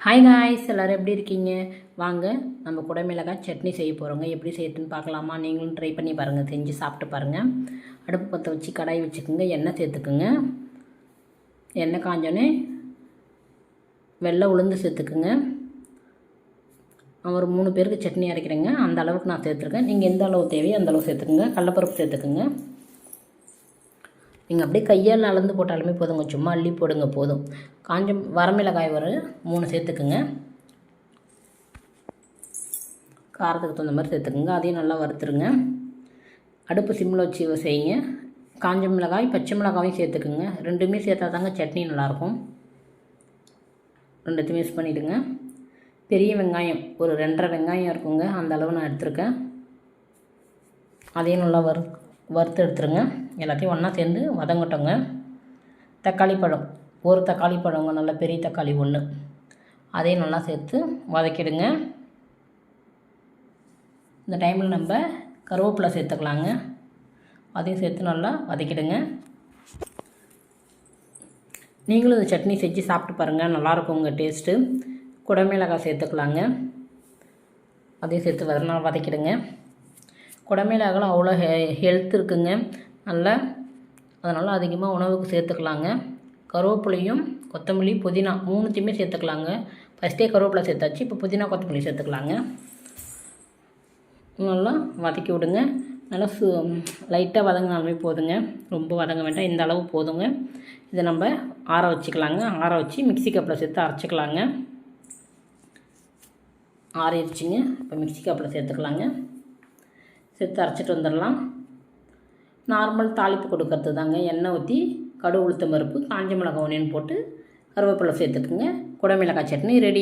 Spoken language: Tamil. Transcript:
ஹாய் காய்ஸ், எல்லோரும் எப்படி இருக்கீங்க? வாங்க நம்ம குடமிளகாய் சட்னி செய்ய போகிறோங்க. எப்படி செய்யறதுன்னு பார்க்கலாமா? நீங்களும் ட்ரை பண்ணி பாருங்கள், செஞ்சு சாப்பிட்டு பாருங்கள். அடுப்பு பற்ற வச்சு கடாய் வச்சுக்கோங்க, எண்ணெய் சேர்த்துக்குங்க. எண்ணெய் காஞ்சோன்னே வெள்ளை உளுந்து சேர்த்துக்குங்க. ஒரு 3 பேருக்கு சட்னி அரைக்கிறேங்க, அந்த அளவுக்கு நான் சேர்த்துருக்கேன். நீங்கள் எந்த அளவு தேவையோ அந்த அளவு சேர்த்துக்குங்க. கடலைப்பருப்பு சேர்த்துக்குங்க. நீங்கள் அப்படியே கையால் அளந்து போட்டாலுமே போதுங்க, சும்மா அள்ளி போடுங்க போதும். காஞ்ச வரமிளகாய் ஒரு 3 சேர்த்துக்குங்க. காரத்துக்கு தகுந்த மாதிரி சேர்த்துக்குங்க. அதையும் நல்லா வறுத்துருங்க. அடுப்பு சிம்மில் வச்சு செய்யுங்க. காஞ்ச மிளகாய் பச்சை மிளகாயும் சேர்த்துக்குங்க. ரெண்டுமே சேர்த்தா தாங்க சட்னி நல்லாயிருக்கும். ரெண்டுத்தையும் யூஸ் பண்ணிவிடுங்க. பெரிய வெங்காயம் ஒரு 2.5 வெங்காயம் இருக்குங்க, அந்த அளவு நான் எடுத்துருக்கேன். அதையும் நல்லா வறுத்து எடுத்துருங்க. எல்லாத்தையும் ஒன்றா சேர்ந்து வதங்கட்டோங்க. தக்காளி பழம் ஒரு தக்காளி பழங்க, நல்ல பெரிய தக்காளி 1, அதையும் நல்லா சேர்த்து வதக்கிடுங்க. இந்த டைமில் நம்ம கருவேப்பிலை சேர்த்துக்கலாங்க. அதையும் சேர்த்து நல்லா வதக்கிடுங்க. நீங்களும் இந்த சட்னி செஞ்சு சாப்பிட்டு பாருங்கள், நல்லாயிருக்கும் உங்கள் டேஸ்ட்டு. குடமிளகாய் சேர்த்துக்கலாங்க. அதையும் சேர்த்து நல்லா வதக்கிடுங்க. குடமிளகாய் அவ்வளோ ஹெல்த் இருக்குங்க நல்லா, அதனால் அதிகமாக உணவுக்கு சேர்த்துக்கலாங்க. கருவேப்பிலையும் கொத்தமல்லி புதினா 3த்தையுமே சேர்த்துக்கலாங்க. ஃபஸ்ட்டே கருவேப்பிலை சேர்த்தாச்சு, இப்போ புதினா கொத்தமல்லி சேர்த்துக்கலாங்க. நல்லா வதக்கி விடுங்க. நல்லா லைட்டாக வதங்கினாலுமே போதுங்க, ரொம்ப வதங்க வேண்டாம், இந்த அளவு போதுங்க. இதை நம்ம ஆற வச்சுக்கலாங்க. ஆற வச்சு மிக்ஸி கப்பில் சேர்த்து அரைச்சிக்கலாங்க. ஆறிடுச்சிங்க, இப்போ மிக்ஸி கப்பில் சேர்த்துக்கலாங்க. சேர்த்து அரைச்சிட்டு வந்துடலாம். நார்மல் தாளிப்பு கொடுக்கறது தாங்க. எண்ணெய் ஊற்றி கடுகு உளுத்தம் பருப்பு காஞ்ச மிளகாய் ஒனியன் போட்டு கருவேப்பிலை சேர்த்துக்குங்க. குடமிளகாய் சட்னி ரெடி.